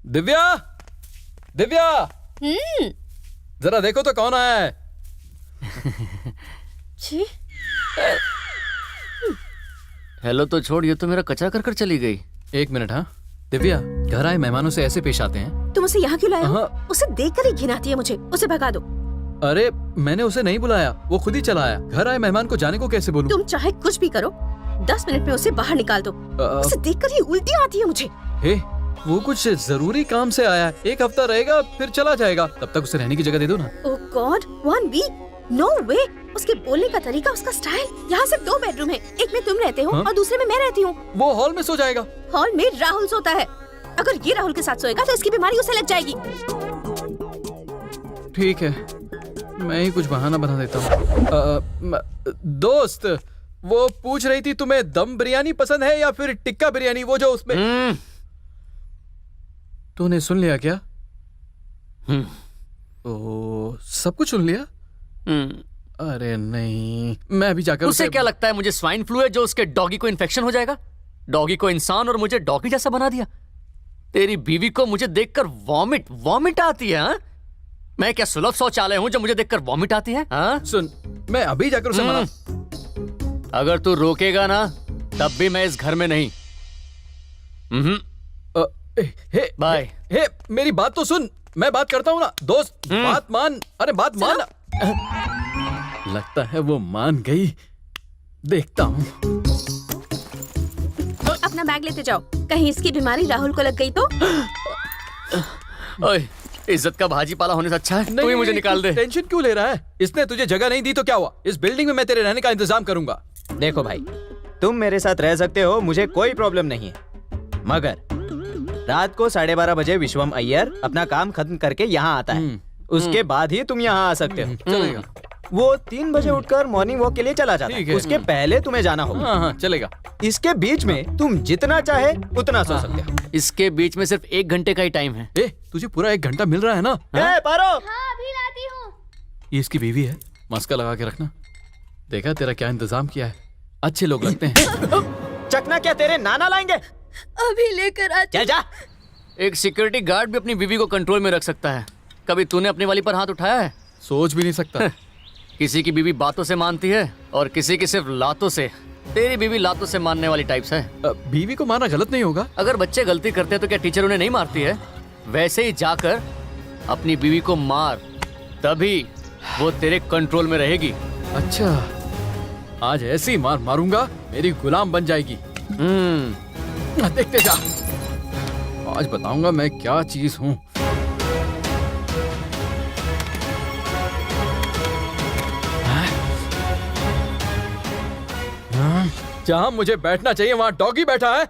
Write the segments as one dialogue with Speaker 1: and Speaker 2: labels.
Speaker 1: दिव्या, दिव्या, जरा देखो तो कौन आया है।
Speaker 2: छी,
Speaker 3: हेलो तो छोड़, ये तो मेरा कचरा कर कर चली गई।
Speaker 1: एक मिनट। हाँ दिव्या, घर आए मेहमानों से ऐसे पेश आते हैं?
Speaker 2: तुम उसे यहाँ क्यों लाए हो?
Speaker 1: हाँ।
Speaker 2: उसे देखकर ही घिन आती है मुझे। उसे भगा दो।
Speaker 1: अरे मैंने उसे नहीं बुलाया, वो खुद ही चला आया। घर आए मेहमान को जाने को कैसे बोलूं?
Speaker 2: तुम चाहे कुछ भी करो, 10 मिनट में उसे बाहर निकाल दो। उसे देखकर ही उल्टी आती है मुझे।
Speaker 1: हे, वो कुछ जरूरी काम से आया है, 1 हफ्ता रहेगा फिर चला जाएगा। तब तक उसे रहने की जगह दे दो ना।
Speaker 2: ओह गॉड, 1 वीक? नो वे। उसके बोलने का तरीका, उसका स्टाइल। यहाँ सिर्फ 2 बेडरूम है, एक में तुम रहते हो और दूसरे में मैं रहती हूँ।
Speaker 1: वो हॉल में सो जाएगा।
Speaker 2: हॉल में राहुल सोता है। अगर ये राहुल के साथ सोएगा तो इसकी बीमारी उसे लग जाएगी।
Speaker 1: ठीक है, मैं ही कुछ बहाना बना देता हूँ। दोस्त, वो पूछ रही थी तुम्हें दम बिरयानी पसंद है या फिर टिक्का बिरयानी, वो जो उसमें। तूने सुन लिया क्या? ओ, सब कुछ सुन लिया? अरे नहीं, मैं अभी जाकर
Speaker 3: उसे क्या लगता है मुझे स्वाइन फ्लू है जो उसके डॉगी को इन्फेक्शन हो जाएगा? डॉगी को इंसान और मुझे डॉगी जैसा बना दिया। तेरी बीवी को मुझे देखकर वॉमिट आती है। हाँ? मैं क्या सुलभ शौचालय हूं जो मुझे देखकर वॉमिट आती है? हाँ?
Speaker 1: सुन, मैं अभी जाकर उसे मना।
Speaker 3: अगर तू रोकेगा ना तब भी मैं इस घर में नहीं।
Speaker 1: हे,
Speaker 3: बाय।
Speaker 1: हे, मेरी बात तो सुन, मैं बात करता हूँ ना। दोस्त, बात मान। अरे बात मान। लगता है वो मान गई, देखता हूँ।
Speaker 2: अपना बैग लेते जाओ, कहीं इसकी बीमारी राहुल को लग गई तो।
Speaker 3: ओए, इज्जत का भाजी पाला होने से अच्छा है तू ही मुझे निकाल दे।
Speaker 1: टेंशन क्यों ले रहा है? इसने तुझे जगह नहीं दी तो क्या हुआ? इस बिल्डिंग में मैं तेरे रहने का इंतजाम करूंगा।
Speaker 4: देखो भाई, तुम मेरे साथ रह सकते हो, मुझे कोई प्रॉब्लम नहीं है, मगर रात को 12:30 बजे विश्वम अय्यर अपना काम खत्म करके यहाँ आता है। उसके बाद ही तुम यहाँ आ सकते हो।
Speaker 1: चलेगा।
Speaker 4: वो 3 बजे उठकर मॉर्निंग वॉक के लिए चला जाता है। उसके पहले तुम्हें जाना होगा।
Speaker 1: हाँ हाँ चलेगा।
Speaker 4: इसके बीच में तुम जितना चाहे उतना सो सकते हो।
Speaker 3: इसके बीच में सिर्फ 1 घंटे का ही टाइम है।
Speaker 1: ए, तुझे पूरा 1 घंटा मिल रहा है ना?
Speaker 4: ए, पारो।
Speaker 5: हाँ, अभी लाती हूँ।
Speaker 1: ये इसकी बीवी है, मास्क लगा के रखना। देखा तेरा क्या इंतजाम किया है, अच्छे लोग लगते हैं।
Speaker 4: चकना क्या तेरे नाना लाएंगे?
Speaker 2: अभी लेकर आती।
Speaker 4: चल जा।
Speaker 3: एक सिक्योरिटी गार्ड भी अपनी बीवी को कंट्रोल में रख सकता है। कभी तूने अपनी वाली पर हाथ उठाया है?
Speaker 1: सोच भी नहीं सकता।
Speaker 3: किसी की बीवी बातों से मानती है और किसी की सिर्फ लातों से। तेरी बीवी लातों से मानने वाली टाइप्स है।
Speaker 1: बीवी को मारना गलत नहीं होगा।
Speaker 3: अगर बच्चे गलती करते हैं तो क्या टीचर उन्हें नहीं मारती है? वैसे ही जाकर अपनी बीवी को मार, तभी वो तेरे कंट्रोल में रहेगी।
Speaker 1: अच्छा, आज ऐसी मार मारूंगा मेरी गुलाम बन जाएगी। देखते जा, आज बताऊंगा मैं क्या चीज हूँ। जहाँ मुझे बैठना चाहिए वहाँ डॉगी बैठा है।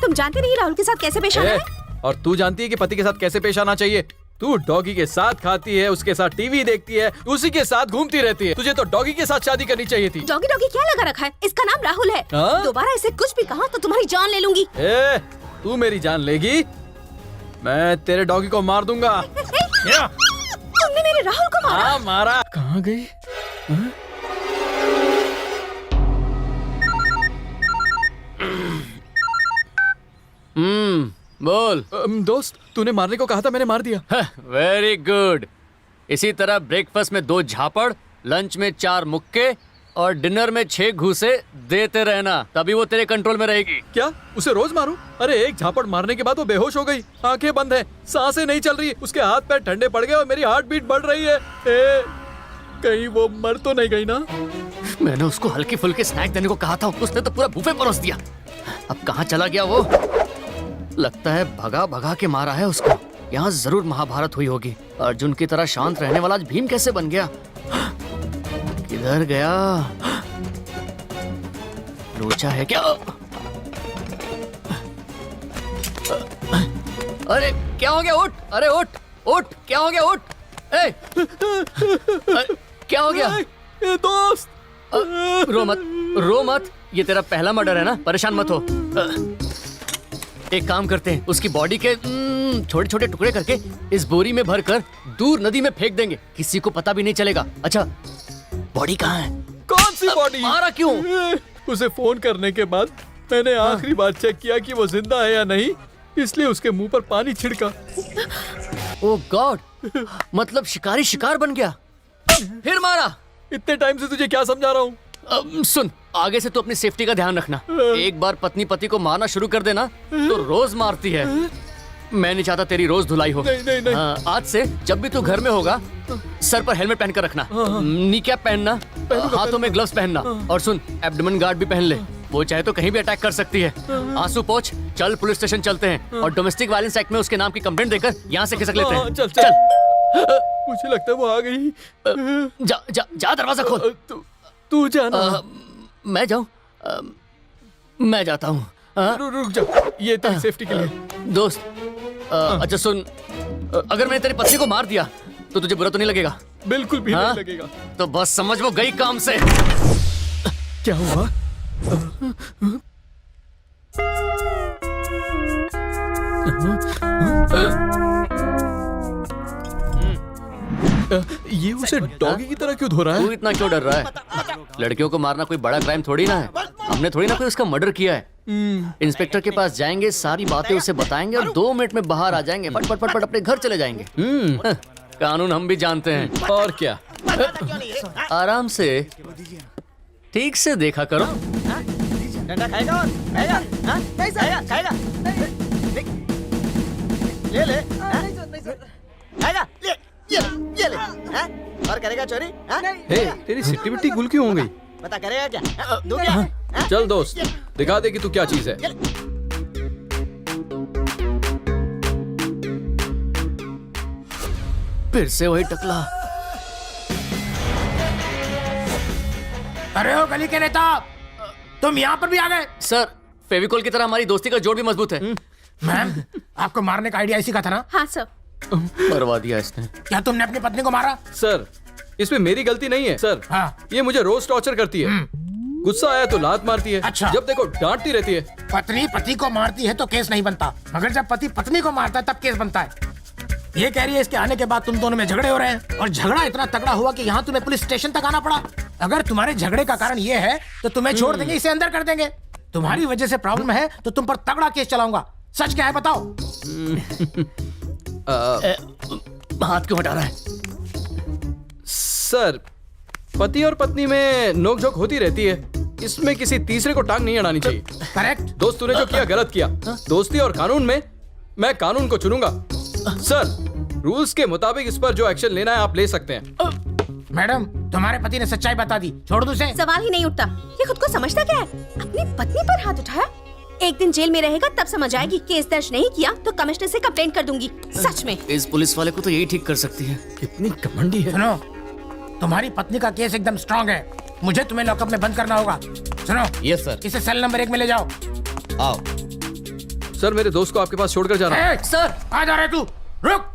Speaker 2: तुम जानते नहीं राहुल के साथ कैसे पेश आना है?
Speaker 1: और तू जानती है कि पति के साथ कैसे पेश आना चाहिए। तू डॉगी के साथ खाती है, उसके साथ टीवी देखती है, उसी के साथ घूमती रहती है। तुझे तो डॉगी के साथ शादी करनी चाहिए थी।
Speaker 2: डॉगी डॉगी क्या लगा रखा है? इसका नाम राहुल है।
Speaker 1: हाँ?
Speaker 2: दोबारा इसे कुछ भी कहा तो तुम्हारी जान ले लूंगी।
Speaker 1: तू मेरी जान लेगी, मैं तेरे डॉगी को मार दूंगा।
Speaker 2: तुमने मेरे राहुल को मारा?
Speaker 1: हाँ मारा। कहाँ गई?
Speaker 3: बोल।
Speaker 1: दोस्त, तूने मारने को कहा था, मैंने मार दिया।
Speaker 3: Very good. इसी तरह ब्रेकफास्ट में 2 झापड़, लंच में 4 मुक्के और डिनर में 6 घूसे देते रहना, तभी वो तेरे कंट्रोल में रहेगी।
Speaker 1: क्या उसे रोज मारूं? अरे एक झापड़ मारने के बाद वो बेहोश हो गई, आंखें बंद हैं, सांसें नहीं चल रही, उसके हाथ पैर ठंडे पड़ गए और मेरी हार्ट बीट बढ़ रही है। कहीं वो मर तो नहीं गई ना?
Speaker 3: मैंने उसको हल्की फुल्की स्नैक देने को कहा था, उसने तो पूरा बुफे परोस दिया। अब कहाँ चला गया वो? लगता है भगा भगा के मारा है उसको। यहाँ जरूर महाभारत हुई होगी। अर्जुन की तरह शांत रहने वाला आज भीम कैसे बन गया? किधर गया? लोचा है क्या? अरे क्या हो गया? उठ! अरे उठ! उठ! क्या हो गया? उठ! क्या हो गया?
Speaker 1: दोस्त,
Speaker 3: रो मत, रो मत। ये तेरा पहला मर्डर है ना, परेशान मत हो। एक काम करते हैं, उसकी बॉडी के छोटे छोटे टुकड़े करके इस बोरी में भरकर दूर नदी में फेंक देंगे, किसी को पता भी नहीं चलेगा। अच्छा, बॉडी कहाँ है?
Speaker 1: कौन सी बॉडी?
Speaker 3: मारा क्यों?
Speaker 1: उसे फोन करने के बाद मैंने आखिरी बार चेक किया कि वो जिंदा है या नहीं, इसलिए उसके मुंह पर पानी छिड़का।
Speaker 3: ओ गॉड, मतलब शिकारी शिकार बन गया, फिर मारा।
Speaker 1: इतने टाइम से तुझे क्या समझा रहा हूँ?
Speaker 3: सुन, आगे से तू अपनी सेफ्टी का ध्यान रखना। एक बार पत्नी पति को मारना शुरू कर देना तो रोज मारती है। मैं नहीं चाहता तेरी रोज धुलाई हो।
Speaker 1: नहीं, नहीं, नहीं।
Speaker 3: आज से जब भी तू घर में होगा सर पर हेलमेट पहन कर रखना, नी कैप पहनना, हाथों में ग्लव्स पहनना, और सुन एब्डोमेन गार्ड भी पहन ले, वो चाहे तो कहीं भी अटैक कर सकती है। आंसू पोंछ, चल पुलिस स्टेशन चलते हैं और डोमेस्टिक वायलेंस एक्ट में उसके नाम की कंप्लेंट देकर यहाँ से खिसक लेते हैं।
Speaker 1: चल चल। मुझे लगता है वो आ गई।
Speaker 3: जा जा जा, दरवाजा खोल।
Speaker 1: तू जाना।
Speaker 3: मैं जाऊं? मैं जाता हूँ।
Speaker 1: रुक जा, ये तेरी सेफ्टी के लिए।
Speaker 3: दोस्त, अच्छा सुन, अगर मैंने तेरी पत्नी को मार दिया तो तुझे बुरा तो नहीं लगेगा?
Speaker 1: बिल्कुल भी
Speaker 3: हाँ?
Speaker 1: नहीं लगेगा।
Speaker 3: तो बस समझ वो गई काम से।
Speaker 1: क्या हुआ? ये उसे डॉगी की तरह क्यों धो रहा
Speaker 3: तू
Speaker 1: है?
Speaker 3: इतना क्यों डर रहा है? लड़कियों को मारना कोई बड़ा क्राइम थोड़ी ना है। हमने थोड़ी ना कोई उसका मर्डर किया है। इंस्पेक्टर के पास जाएंगे, सारी बातें उसे बताएंगे और 2 मिनट में बाहर आ जाएंगे, फट फट फट फट अपने घर चले जाएंगे। कानून हम भी जानते हैं।
Speaker 1: और क्या?
Speaker 3: आराम से, ठीक से देखा करो।
Speaker 4: डंडा खाएगा और खाएगा, हाँ? खाएगा, खाएगा। ले ले, हाँ? खाएगा, ये ले, हाँ? और करेगा चोरी, हाँ?
Speaker 1: हे, तेरी सिट्टी मिट्टी गुल क्यों हो गई?
Speaker 4: बता करेगा क्या, हाँ? दूं क्या, हाँ?
Speaker 1: चल दोस्त, दिखा दे कि तू क्या चीज है।
Speaker 3: फिर से वही टकला।
Speaker 5: अरे ओ गली के नेता, तुम यहाँ पर भी आ गए?
Speaker 3: सर, फेविकोल की तरह हमारी दोस्ती का जोड़ भी मजबूत है।
Speaker 5: मैम, आपको मारने का आइडिया इसी का था ना?
Speaker 2: हाँ सर।
Speaker 3: मरवा दिया इसने।
Speaker 5: क्या तुमने अपनी पत्नी को मारा?
Speaker 1: सर, इसमें मेरी गलती नहीं है सर।
Speaker 5: हाँ।
Speaker 1: ये मुझे रोज टॉर्चर करती है। गुस्सा आया तो लात मारती है।
Speaker 5: अच्छा।
Speaker 1: जब देखो डांटती रहती है।
Speaker 5: पत्नी पति को मारती है तो केस नहीं बनता, मगर जब पति पत्नी को मारता है तब केस बनता है। ये कह रही है इसके आने के बाद तुम दोनों में झगड़े हो रहे हैं, और झगड़ा इतना तगड़ा हुआ कि यहाँ तुम्हें पुलिस स्टेशन तक आना पड़ा। अगर तुम्हारे झगड़े का कारण ये है तो तुम्हें छोड़ देंगे, इसे अंदर कर देंगे। तुम्हारी वजह से प्रॉब्लम है तो तुम पर तगड़ा केस चलाऊंगा। सच क्या है बताओ?
Speaker 3: हाथ क्यों हटा रहा है?
Speaker 1: सर, पति और पत्नी में नोकझोंक होती रहती है, इसमें किसी तीसरे को टांग नहीं अड़ानी चाहिए।
Speaker 5: करेक्ट।
Speaker 1: दोस्त, तूने जो किया गलत किया। दोस्ती और कानून में मैं कानून को चुनूंगा। सर, रूल्स के मुताबिक इस पर जो एक्शन लेना है आप ले सकते हैं।
Speaker 5: मैडम, तुम्हारे पति ने सच्चाई बता दी, छोड़ दो उसे।
Speaker 2: सवाल ही नहीं उठता। ये खुद को समझता क्या है? अपनी पत्नी पर हाथ उठाया। एक दिन जेल में रहेगा तब समझ आएगी। केस दर्ज नहीं किया तो कमिश्नर से कंप्लेंट कर दूंगी। सच में
Speaker 3: इस पुलिस वाले को तो यही ठीक कर सकती है।
Speaker 1: कितनी घमंडी है।
Speaker 5: सुनो, तुम्हारी पत्नी का केस एकदम स्ट्रांग है, मुझे तुम्हें लॉकअप में बंद करना होगा। सुनो,
Speaker 4: यस सर।
Speaker 5: इसे सेल नंबर 1 में ले जाओ।
Speaker 4: आओ।
Speaker 1: सर, मेरे दोस्त को आपके पास छोड़कर जा रहा हूं।
Speaker 3: सर,
Speaker 5: आ जा रहे तू, रुक।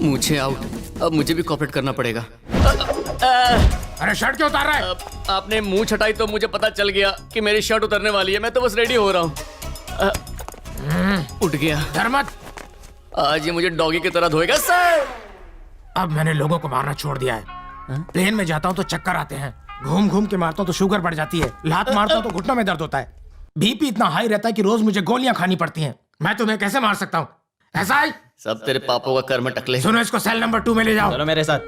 Speaker 3: मुझे आउट। अब मुझे भी कॉपरेट करना पड़ेगा।
Speaker 5: अरे शर्ट क्यों उतार रहा है?
Speaker 3: आपने मुंह छटाई तो मुझे पता चल गया कि मेरी शर्ट उतरने वाली है। मैं तो बस रेडी हो रहा हूँ। उठ गया।
Speaker 5: डर मत,
Speaker 3: आज ये मुझे डॉगी की तरह धोएगा। सर,
Speaker 5: अब मैंने लोगों को मारना छोड़ दिया है। प्लेन में जाता हूँ तो चक्कर आते हैं, घूम घूम के मारता हूँ तो शुगर बढ़ जाती है, लात मारता हूँ तो घुटनों में दर्द होता है, बीपी इतना हाई रहता है कि रोज मुझे गोलियां खानी पड़ती हैं। मैं तुम्हें कैसे मार सकता हूँ? ऐसा ही।
Speaker 3: सब तेरे पापों का कर्म टकले।
Speaker 5: सुनो, इसको सेल नंबर 2 में ले जाओ।
Speaker 4: चलो मेरे साथ।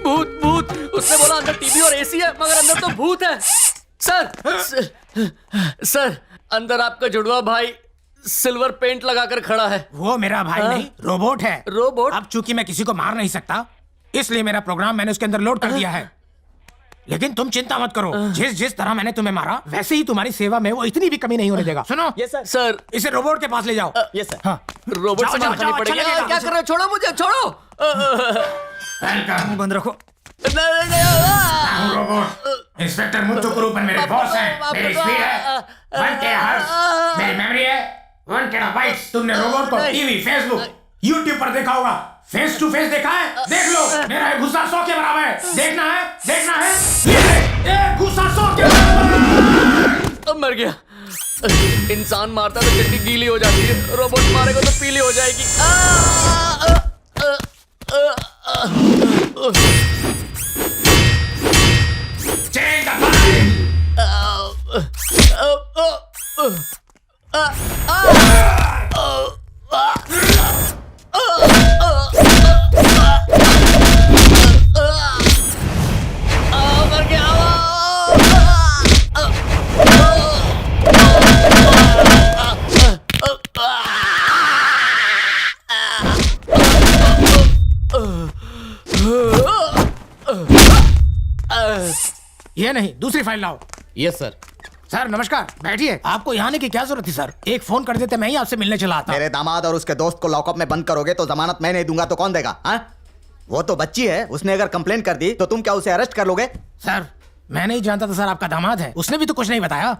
Speaker 3: भूत भूत, उसने बोला अंदर टीवी और एसी है, मगर अंदर तो भूत है। सर, अंदर आपका जुड़वा भाई सिल्वर पेंट लगाकर खड़ा है।
Speaker 5: वो मेरा भाई नहीं, रोबोट है।
Speaker 3: रोबोट?
Speaker 5: अब चूंकि मैं किसी को मार नहीं सकता, इसलिए मेरा प्रोग्राम मैंने उसके अंदर लोड कर दिया है। लेकिन तुम चिंता मत करो, जिस तरह मैंने तुम्हें मारा वैसे ही तुम्हारी सेवा में वो इतनी भी कमी नहीं होने देगा। सुनो,
Speaker 4: यस सर।
Speaker 3: सर,
Speaker 5: इसे रोबोट के पास ले जाओ।
Speaker 4: Yes sir.
Speaker 5: हाँ,
Speaker 3: रोबोट से
Speaker 5: जाओ,
Speaker 3: मार खानी
Speaker 5: जाओ,
Speaker 3: पड़ेगी।
Speaker 5: अच्छा लगेगा।
Speaker 3: क्या कर रहे हो? छोड़ो मुझे, छोड़ो।
Speaker 5: वेलकम।
Speaker 4: बंद रखो।
Speaker 5: रोबोट इंस्पेक्टर मुत्तू कुरूपन मेरे बॉस हैं। मेरी स्पीड है 1 टेराहर्ट्ज, मेरी मेमोरी है 1 टेराबाइट्स। तुमने रोबोट को टीवी, फेसबुक, यूट्यूब पर देखा होगा। फेस टू फेस देखा है? देख लो, मेरा ये गुस्सा 100 के बराबर है। देखना है, देखना है, ये देख, ये गुस्सा 100 के बराबर।
Speaker 3: अब मर गया। इंसान मारता तो चट्टी गीली हो जाती है, रोबोट मारेगा तो पीली हो जाएगी।
Speaker 5: Change the fire.
Speaker 3: मर गया।
Speaker 5: ये नहीं, दूसरी फाइल लाओ।
Speaker 6: Yes sir.
Speaker 5: सर नमस्कार, बैठिए। आपको यहाँ आने की क्या जरूरत थी सर? एक फोन कर देते, मैं ही आपसे मिलने चला आता।
Speaker 7: मेरे दामाद और उसके दोस्त को लॉकअप में बंद करोगे तो जमानत मैं नहीं दूंगा तो कौन देगा? हाँ? वो तो बच्ची है, उसने अगर कंप्लेन कर दी तो तुम क्या उसे अरेस्ट कर लोगे?
Speaker 5: सर मैं नहीं जानता था सर आपका दामाद है, उसने भी तो कुछ नहीं बताया।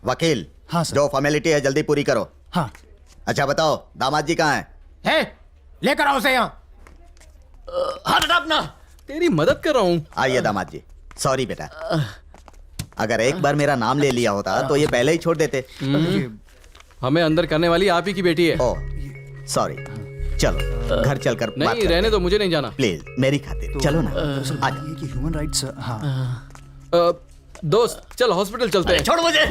Speaker 7: वकील,
Speaker 6: हाँ सर।
Speaker 7: जो फॉर्मेलिटी है जल्दी पूरी करो।
Speaker 6: हाँ।
Speaker 7: अच्छा बताओ, दामाद जी कहाँ है?
Speaker 5: लेकर आओ उसे यहाँ।
Speaker 3: हाथ हटा अपना।
Speaker 1: तेरी मदद कर रहा हूँ।
Speaker 7: आइए दामाद जी। सॉरी बेटा, अगर एक बार मेरा नाम ले लिया होता तो ये पहले ही छोड़ देते।
Speaker 1: हमें अंदर करने वाली आप ही की बेटी है।
Speaker 7: ओह सॉरी, चलो घर चलकर बात
Speaker 1: नहीं
Speaker 7: करते
Speaker 1: रहने
Speaker 7: हैं।
Speaker 1: दो, मुझे नहीं जाना।
Speaker 7: प्लीज मेरी खातिर चलो ना। आ
Speaker 6: ये कि ह्यूमन राइट्स, हाँ।
Speaker 1: दोस्त चल हॉस्पिटल चलते हैं।
Speaker 3: छोड़ मुझे।